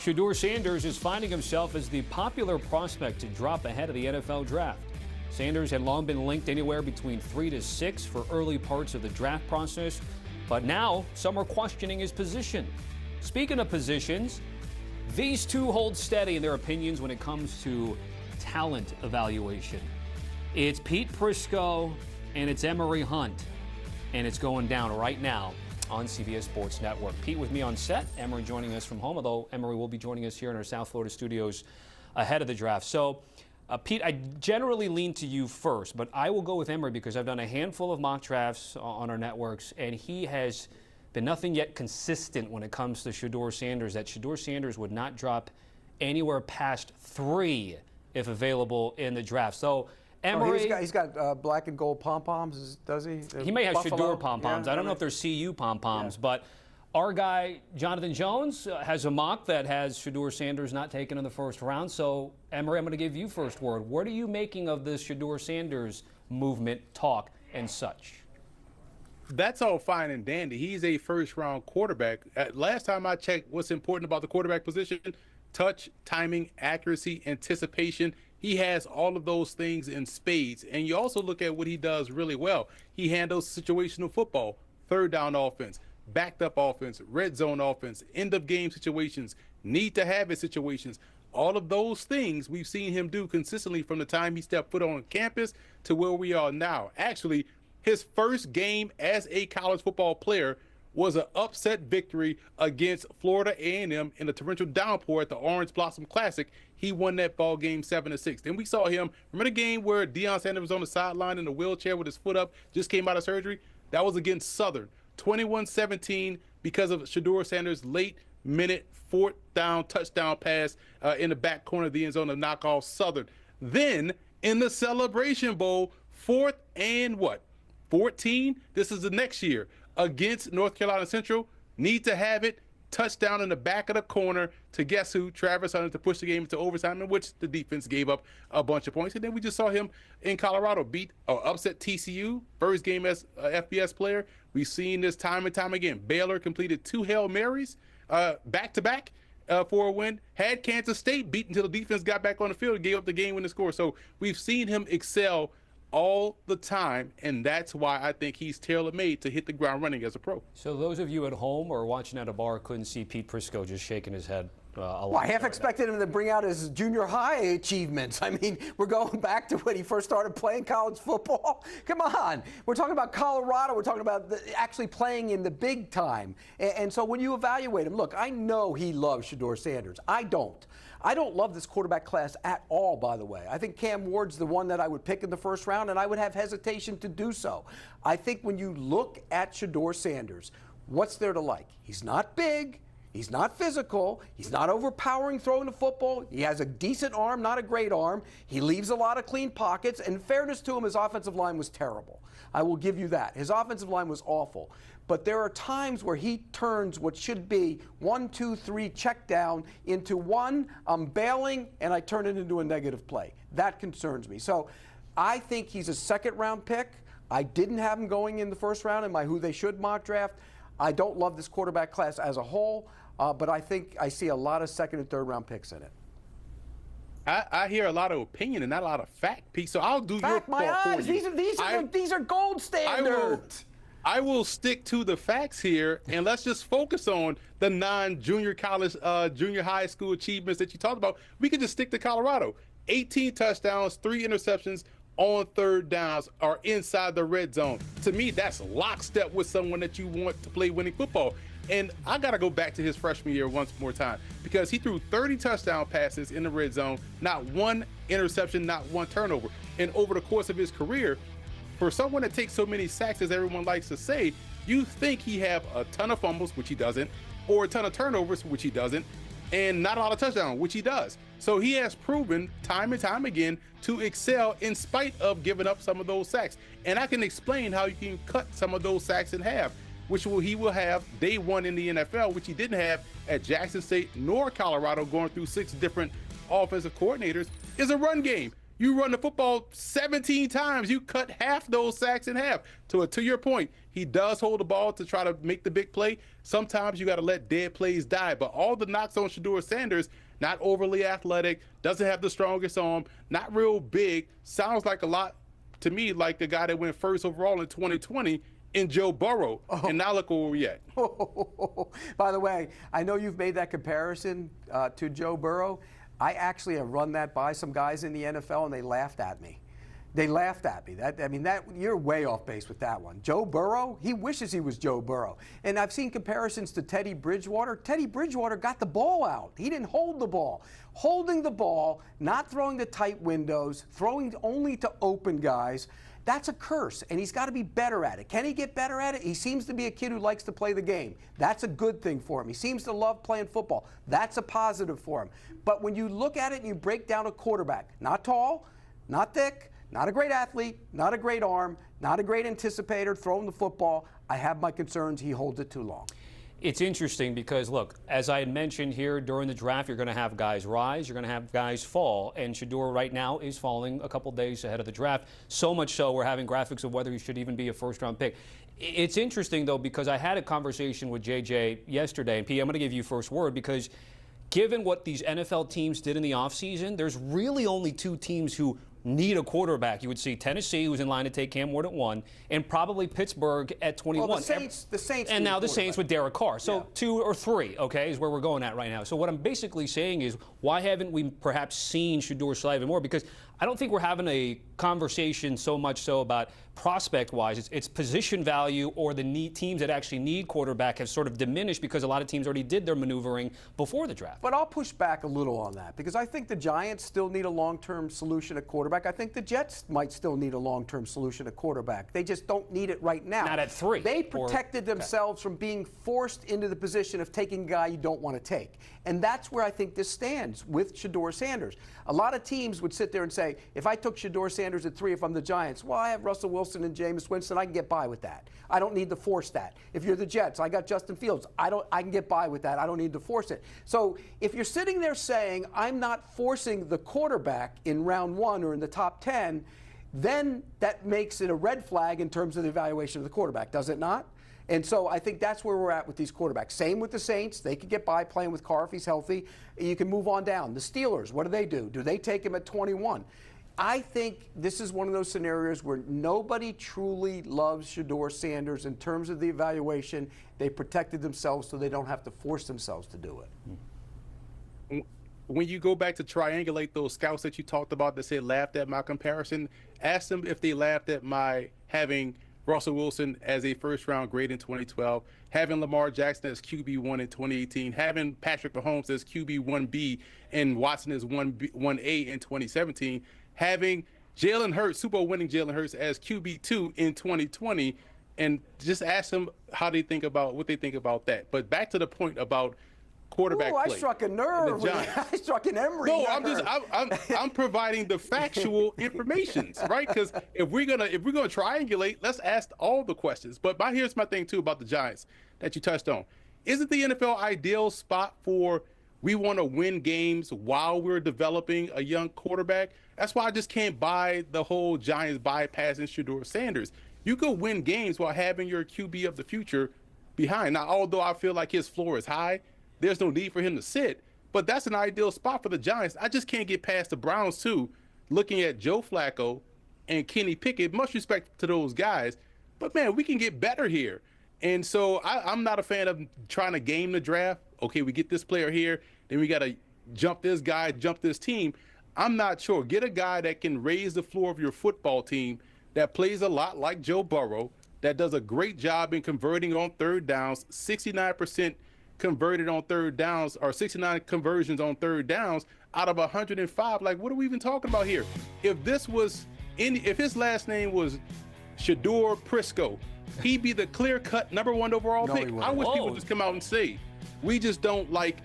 Shedeur Sanders is finding himself as the popular prospect to drop ahead of the NFL draft. Sanders had long been linked anywhere between 3 to 6 for early parts of the draft process, but now some are questioning his position. Speaking of positions, these two hold steady in their opinions when it comes to talent evaluation. It's Pete Prisco and it's Emory Hunt, and it's going down right now on CBS Sports Network. Pete with me on set, Emory joining us from home, although Emory will be joining us here in our South Florida studios ahead of the draft. So, Pete, I generally lean to you first, but I will go with Emory because I've done a handful of mock drafts on our networks, and he has been nothing yet consistent when it comes to Shedeur Sanders, that Shedeur Sanders would not drop anywhere past 3 if available in the draft. So, Emory, he's got black and gold pom-poms, does he? He may have Buffalo? Shedeur pom-poms. Yeah, I don't know if they're CU pom-poms, but our guy, Jonathan Jones, has a mock that has Shedeur Sanders not taken in the first round. So, Emory, I'm going to give you first word. What are you making of this Shedeur Sanders movement, talk, and such? That's all fine and dandy. He's a first-round quarterback. Last time I checked, what's important about the quarterback position? Touch, timing, accuracy, anticipation. He has all of those things in spades. And you also look at what he does really well. He handles situational football, third down offense, backed up offense, red zone offense, end of game situations, need to have it situations. All of those things we've seen him do consistently from the time he stepped foot on campus to where we are now. Actually, his first game as a college football player was an upset victory against Florida A&M in a torrential downpour at the Orange Blossom Classic. He won that ball game 7-6. Then we saw him, remember the game where Deion Sanders was on the sideline in a wheelchair with his foot up, just came out of surgery? That was against Southern. 21-17 because of Shedeur Sanders' late-minute fourth down touchdown pass in the back corner of the end zone to knock off Southern. Then in the Celebration Bowl, 4th and 14? This is the next year against North Carolina Central. Need to have it. Touchdown in the back of the corner to guess who? Travis Hunter, to push the game into overtime, in which the defense gave up a bunch of points. And then we just saw him in Colorado upset TCU, first game as a FBS player. We've seen this time and time again. Baylor completed 2 Hail Marys back-to-back for a win. Had Kansas State beat until the defense got back on the field and gave up the game-winning score. So we've seen him excel all the time, and that's why I think he's tailor-made to hit the ground running as a pro. So those of you at home or watching at a bar couldn't see Pete Prisco just shaking his head a lot. Well, I half expected him to bring out his junior high achievements. I mean, we're going back to when he first started playing college football. Come on. We're talking about Colorado. We're talking about actually playing in the big time. And so when you evaluate him, look, I know he loves Shedeur Sanders. I don't love this quarterback class at all, by the way. I think Cam Ward's the one that I would pick in the first round, and I would have hesitation to do so. I think when you look at Shedeur Sanders, what's there to like? He's not big. He's not physical. He's not overpowering throwing the football. He has a decent arm, not a great arm. He leaves a lot of clean pockets. And in fairness to him, his offensive line was terrible. I will give you that. His offensive line was awful. But there are times where he turns what should be 1, 2, 3 check down into 1, I'm bailing, and I turn it into a negative play. That concerns me. So I think he's a second-round pick. I didn't have him going in the first round in my who they should mock draft. I don't love this quarterback class as a whole, but I think I see a lot of second and third-round picks in it. I hear a lot of opinion and not a lot of fact, Pete. So I'll do fact, your my part eyes. for you. These are gold standard. I will stick to the facts here, and let's just focus on the non-junior college, junior high school achievements that you talked about. We could just stick to Colorado. 18 touchdowns, 3 interceptions on third downs are inside the red zone. To me, that's lockstep with someone that you want to play winning football. And I got to go back to his freshman year once more time, because he threw 30 touchdown passes in the red zone, not 1 interception, not 1 turnover. And over the course of his career, for someone that takes so many sacks, as everyone likes to say, you think he have a ton of fumbles, which he doesn't, or a ton of turnovers, which he doesn't, and not a lot of touchdowns, which he does. So he has proven time and time again to excel in spite of giving up some of those sacks. And I can explain how you can cut some of those sacks in half, which he will have day one in the NFL, which he didn't have at Jackson State nor Colorado, going through 6 different offensive coordinators, is a run game. You run the football 17 times. You cut half those sacks in half. To your point, he does hold the ball to try to make the big play. Sometimes you got to let dead plays die. But all the knocks on Shedeur Sanders, not overly athletic, doesn't have the strongest arm, not real big, sounds like a lot to me like the guy that went first overall in 2020 in Joe Burrow. And now look where we're at. By the way, I know you've made that comparison to Joe Burrow. I actually have run that by some guys in the NFL, and they laughed at me. They laughed at me. You're way off base with that one. Joe Burrow, he wishes he was Joe Burrow. And I've seen comparisons to Teddy Bridgewater. Teddy Bridgewater got the ball out. He didn't hold the ball. Holding the ball, not throwing to tight windows, throwing only to open guys, that's a curse, and he's got to be better at it. Can he get better at it? He seems to be a kid who likes to play the game. That's a good thing for him. He seems to love playing football. That's a positive for him. But when you look at it and you break down a quarterback, not tall, not thick, not a great athlete, not a great arm, not a great anticipator, throwing the football, I have my concerns he holds it too long. It's interesting because, look, as I had mentioned here during the draft, you're going to have guys rise, you're going to have guys fall, and Shedeur right now is falling a couple days ahead of the draft. So much so we're having graphics of whether he should even be a first-round pick. It's interesting, though, because I had a conversation with JJ yesterday, and P, I'm going to give you first word because given what these NFL teams did in the offseason, there's really only two teams who need a quarterback. You would see Tennessee, who's in line to take Cam Ward at 1, and probably Pittsburgh at 21. Well, the Saints and now the Saints with Derek Carr. So 2 or 3, okay, is where we're going at right now. So what I'm basically saying is, why haven't we perhaps seen Shedeur slightly more? Because I don't think we're having a conversation so much so about prospect-wise. It's position value, or the teams that actually need quarterback have sort of diminished because a lot of teams already did their maneuvering before the draft. But I'll push back a little on that because I think the Giants still need a long-term solution at quarterback. I think the Jets might still need a long-term solution at quarterback. They just don't need it right now. Not at 3. They protected themselves from being forced into the position of taking a guy you don't want to take. And that's where I think this stands with Shedeur Sanders. A lot of teams would sit there and say, if I took Shedeur Sanders at 3, if I'm the Giants, well, I have Russell Wilson and Jameis Winston. I can get by with that. I don't need to force that. If you're the Jets, I got Justin Fields. I can get by with that. I don't need to force it. So if you're sitting there saying, I'm not forcing the quarterback in round 1 or in the top 10, then that makes it a red flag in terms of the evaluation of the quarterback, does it not? And so I think that's where we're at with these quarterbacks. Same with the Saints. They could get by playing with Carr if he's healthy. You can move on down. The Steelers, what do? Do they take him at 21? I think this is one of those scenarios where nobody truly loves Shedeur Sanders in terms of the evaluation. They protected themselves so they don't have to force themselves to do it. When you go back to triangulate those scouts that you talked about that said laughed at my comparison, ask them if they laughed at my having Russell Wilson as a first-round grade in 2012, having Lamar Jackson as QB1 in 2018, having Patrick Mahomes as QB1B and Watson as 1A in 2017, having Jalen Hurts, Super Bowl winning Jalen Hurts as QB2 in 2020, and just ask them how they think about what they think about that. But back to the point about quarterback play. I struck a nerve. I struck an Emory nerve. I'm providing the factual information, right? Because if we're gonna triangulate, let's ask all the questions. But here's my thing too about the Giants that you touched on. Isn't the NFL ideal spot for we want to win games while we're developing a young quarterback? That's why I just can't buy the whole Giants bypassing Shedeur Sanders. You could win games while having your QB of the future behind. Now, although I feel like his floor is high, there's no need for him to sit, but that's an ideal spot for the Giants. I just can't get past the Browns, too, looking at Joe Flacco and Kenny Pickett. Much respect to those guys, but, man, we can get better here. And so I'm not a fan of trying to game the draft. Okay, we get this player here, then we got to jump this guy, jump this team. I'm not sure. Get a guy that can raise the floor of your football team, that plays a lot like Joe Burrow, that does a great job in converting on third downs, 69% converted on third downs, or 69 conversions on third downs out of 105. Like, what are we even talking about here? If his last name was Shedeur Prisco, he'd be the clear-cut #1 overall pick. I wish people would just come out and say, we just don't like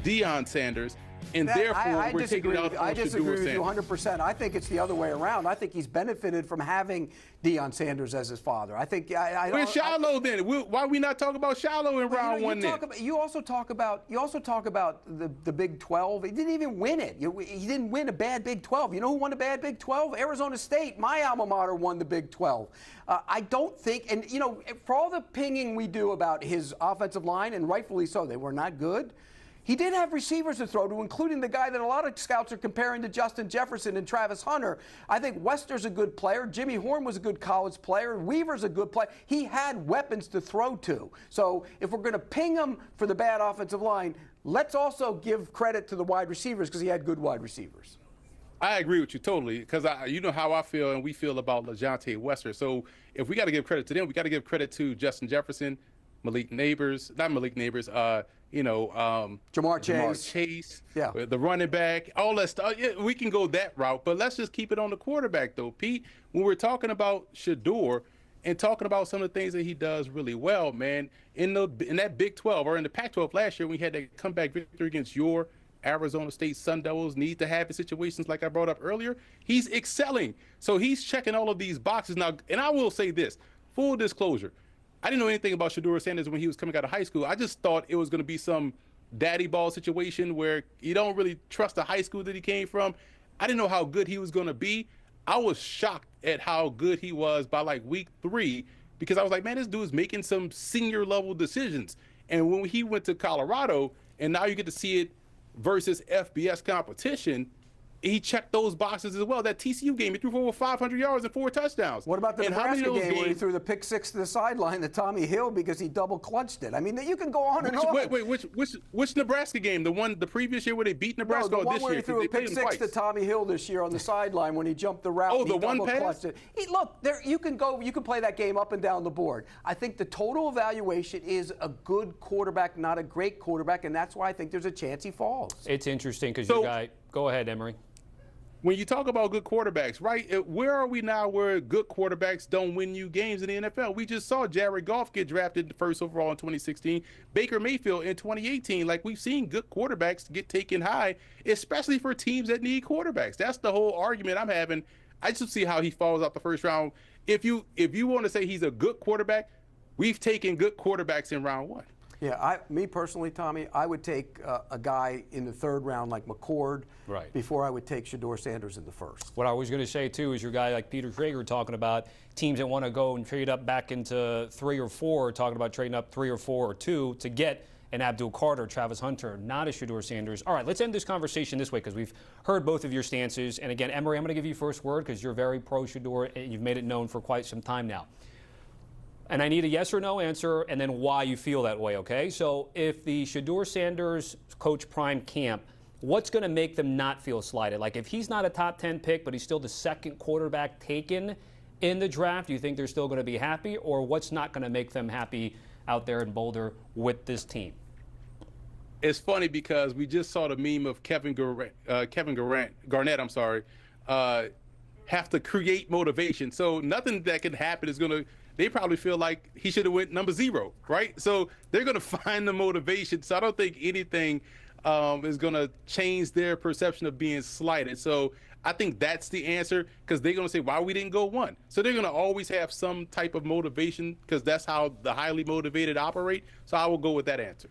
Deion Sanders. and therefore we're taking out I disagree with you Sanders. 100%. I think it's the other way around. I think he's benefited from having Deion Sanders as his father. I think Where's Shiloh then? Why are we not talking about Shiloh in round one then? You also talk about the Big 12. He didn't even win it. He didn't win a bad Big 12. You know who won a bad Big 12? Arizona State, my alma mater, won the Big 12. I don't think, and for all the pinging we do about his offensive line, and rightfully so, they were not good. He did have receivers to throw to, including the guy that a lot of scouts are comparing to Justin Jefferson and Travis Hunter. I think Wester's a good player. Jimmy Horn was a good college player. Weaver's a good player. He had weapons to throw to. So if we're going to ping him for the bad offensive line, let's also give credit to the wide receivers because he had good wide receivers. I agree with you totally because you know how I feel and we feel about LaJohntay Wester. So if we got to give credit to them, we got to give credit to Justin Jefferson, Jamar Chase, yeah, the running back, all that stuff. Yeah, we can go that route, but let's just keep it on the quarterback, though, Pete. When we're talking about Shedeur and talking about some of the things that he does really well, man, in that Big 12 or in the Pac-12 last year, we had that comeback victory against your Arizona State Sun Devils, need to have situations like I brought up earlier. He's excelling, so he's checking all of these boxes now. And I will say this, full disclosure. I didn't know anything about Shedeur Sanders when he was coming out of high school. I just thought it was going to be some daddy ball situation where you don't really trust the high school that he came from. I didn't know how good he was going to be. I was shocked at how good he was by like week 3 because I was like, man, this dude's making some senior level decisions. And when he went to Colorado, and now you get to see it versus FBS competition, he checked those boxes as well. That TCU game, he threw for over 500 yards and 4 touchdowns. What about the Nebraska game where he threw the pick 6 to the sideline to Tommy Hill because he double clutched it? I mean, you can go on and on. Wait, which Nebraska game? The previous year where they beat Nebraska, no, the or one this where year? he threw a pick 6 to Tommy Hill this year on the sideline when he jumped the route. Oh, the one pass? Clutched it. Look, you can play that game up and down the board. I think the total evaluation is a good quarterback, not a great quarterback, and that's why I think there's a chance he falls. It's interesting because your guy. Go ahead, Emory. When you talk about good quarterbacks, right, where are we now where good quarterbacks don't win you games in the NFL? We just saw Jared Goff get drafted first overall in 2016, Baker Mayfield in 2018. Like, we've seen good quarterbacks get taken high, especially for teams that need quarterbacks. That's the whole argument I'm having. I just see how he falls out the first round. If you want to say he's a good quarterback, we've taken good quarterbacks in round 1. Yeah, me personally, Tommy, I would take a guy in the 3rd round like McCord before I would take Shedeur Sanders in the 1st. What I was going to say, too, is your guy like Peter Traeger talking about teams that want to go and trade up back into 3 or 4, talking about trading up 3 or 4 or 2 to get an Abdul Carter, Travis Hunter, not a Shedeur Sanders. All right, let's end this conversation this way because we've heard both of your stances. And again, Emory, I'm going to give you first word because you're very pro-Shedeur and you've made it known for quite some time now. And I need a yes or no answer and then why you feel that way, okay? So if the Shedeur Sanders Coach Prime camp, what's going to make them not feel slighted? Like if he's not a top 10 pick, but he's still the 2nd quarterback taken in the draft, do you think they're still going to be happy? Or what's not going to make them happy out there in Boulder with this team? It's funny because we just saw the meme of Kevin Garnett, have to create motivation. So nothing that can happen is going to, they probably feel like he should have went number 0, right? So they're going to find the motivation. So I don't think anything is going to change their perception of being slighted. So I think that's the answer because they're going to say, why we didn't go 1? So they're going to always have some type of motivation because that's how the highly motivated operate. So I will go with that answer.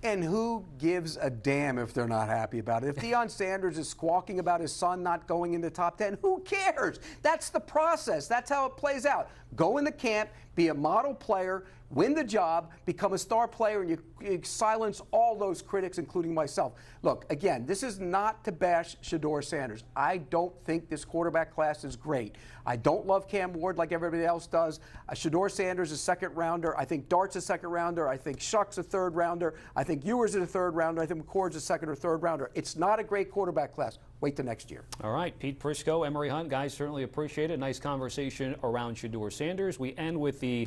And who gives a damn if they're not happy about it? If Deion Sanders is squawking about his son not going into top 10, who cares? That's the process. That's how it plays out. Go in the camp, be a model player, win the job, become a star player, and you silence all those critics, including myself. Look, again, this is not to bash Shedeur Sanders. I don't think this quarterback class is great. I don't love Cam Ward like everybody else does. Shedeur Sanders is a 2nd rounder. I think Dart's a 2nd rounder. I think Shuck's a 3rd rounder. I think Ewers is a 3rd rounder. I think McCord's a 2nd or 3rd rounder. It's not a great quarterback class. Wait till next year. All right, Pete Prisco, Emory Hunt, guys, certainly appreciate it. Nice conversation around Shedeur Sanders. We end with the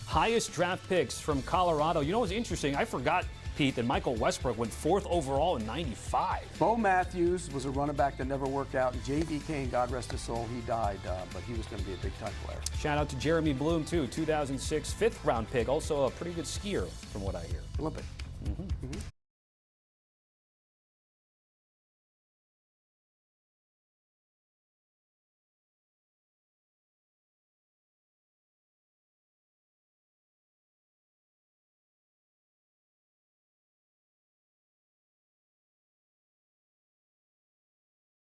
highest draft picks from Colorado. You know what's interesting? I forgot, Pete, that Michael Westbrook went 4th overall in '95. Bo Matthews was a running back that never worked out, and J.B. Kane, God rest his soul, he died, but he was going to be a big-time player. Shout out to Jeremy Bloom, too, 2006 5th round pick, also a pretty good skier from what I hear. Olympic.